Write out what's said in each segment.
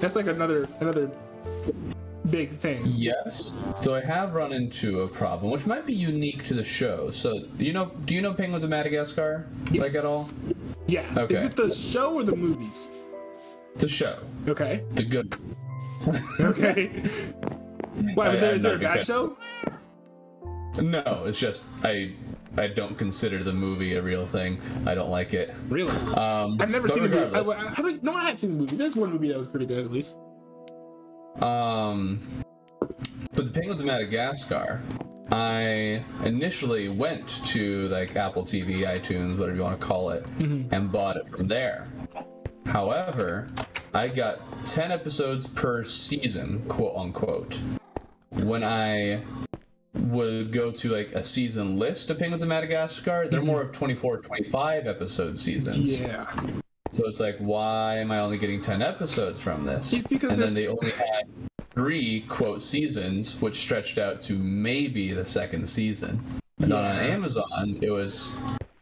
That's like another big thing. Yes, though I have run into a problem, which might be unique to the show. So, do you know Penguins of Madagascar? Yes. Like at all? Yeah. Okay. Is it the show or the movies? The show. Okay. The good. Okay. Why, is there a bad show? No, it's just I don't consider the movie a real thing. I don't like it. Really? I've never seen the movie. I have seen the movie. There's one movie that was pretty good, at least. But the Penguins of Madagascar, I initially went to like Apple TV, iTunes, whatever you want to call it, and bought it from there. However, I got 10 episodes per season, quote unquote. When I would go to like a season list of Penguins of Madagascar, they're more of 24, 25 episode seasons. Yeah. So it's like, why am I only getting 10 episodes from this? It's because and then they only had 3, quote, seasons, which stretched out to maybe the second season. And on Amazon, it was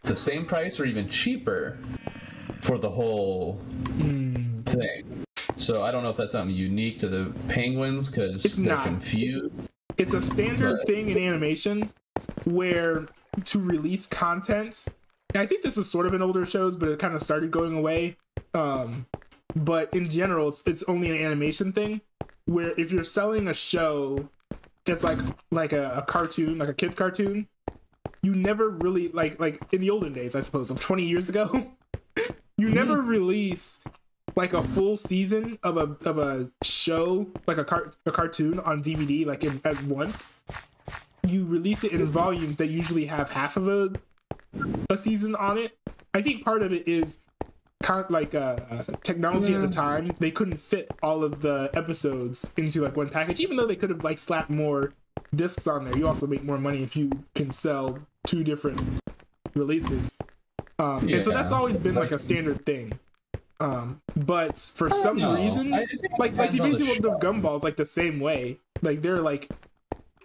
the same price or even cheaper for the whole thing. So I don't know if that's something unique to the Penguins, because they're confused. It's a standard thing in animation where to release content, and I think this is sort of in older shows, but it kind of started going away. But in general, it's only an animation thing where if you're selling a show that's like a cartoon, like a kid's cartoon, you never really like in the olden days, I suppose, of 20 years ago, you never release like a full season of a show, like a cartoon on DVD, like at once. You release it in volumes that usually have half of a season on it. I think part of it is technology at the time. They couldn't fit all of the episodes into like one package, even though they could have like slapped more discs on there. You also make more money if you can sell 2 different releases. And so that's always been like a standard thing. But for some reason, like the Amazing World of Gumball is like the same way. Like there are like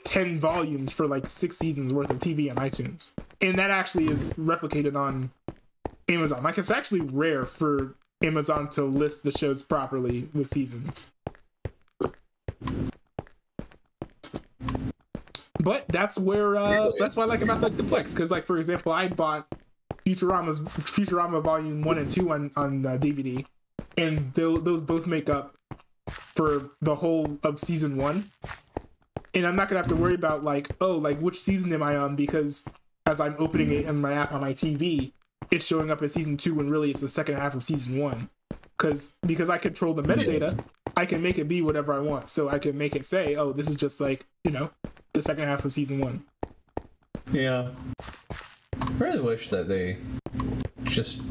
10 volumes for like 6 seasons worth of TV on iTunes, and that actually is replicated on Amazon. Like it's actually rare for Amazon to list the shows properly with seasons. But that's where that's what I like about like the Plex, because like for example, I bought Futurama Volume 1 and 2 on DVD, and those both make up for the whole of season 1. And I'm not gonna have to worry about like, oh, like which season am I on, because as I'm opening it in my app on my TV, it's showing up as season 2 when really it's the second half of season 1. Because I control the metadata, I can make it be whatever I want. So I can make it say, oh, this is just like, the second half of season 1. Yeah. I really wish that they just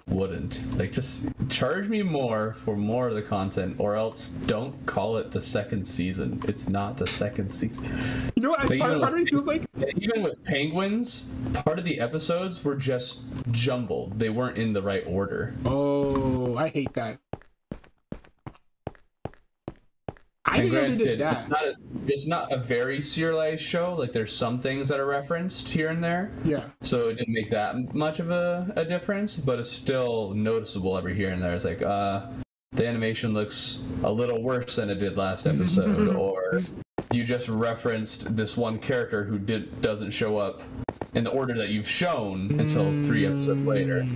wouldn't. Like, just charge me more for more of the content, or else don't call it the second season. It's not the second season. You know what? Part of me feels like... Even with Penguins, part of the episodes were just jumbled. They weren't in the right order. Oh, I hate that. I didn't know they did that. It's not a very serialized show. Like, there's some things that are referenced here and there. Yeah. So it didn't make that much of a difference, but it's still noticeable every here and there. It's like, the animation looks a little worse than it did last episode, or you just referenced this one character who doesn't show up in the order that you've shown until 3 episodes later.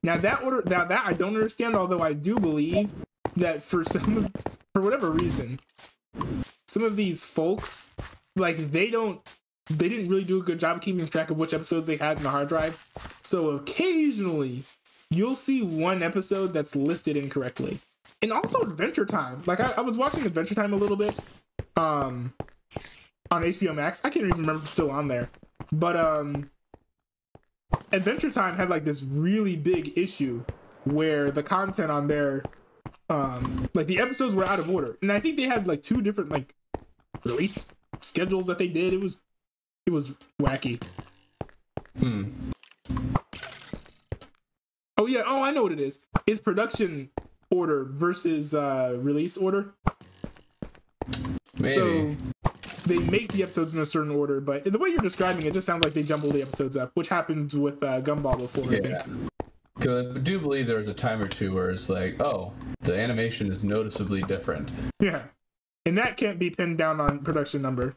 Now that I don't understand, although I do believe that for whatever reason, some of these folks, like they didn't really do a good job of keeping track of which episodes they had in the hard drive. So occasionally you'll see one episode that's listed incorrectly. And also Adventure Time. Like I was watching Adventure Time a little bit on HBO Max. I can't even remember if it's still on there. But Adventure Time had like this really big issue where the content on there, like the episodes were out of order, and I think they had like 2 different like release schedules that they did. It was wacky. Oh yeah, I know what it is. It's production order versus release order. Maybe. So they make the episodes in a certain order, but the way you're describing it just sounds like they jumble the episodes up, which happens with Gumball before, I think. Because I do believe there was a time or two where it's like, oh, the animation is noticeably different. Yeah. And that can't be pinned down on production number.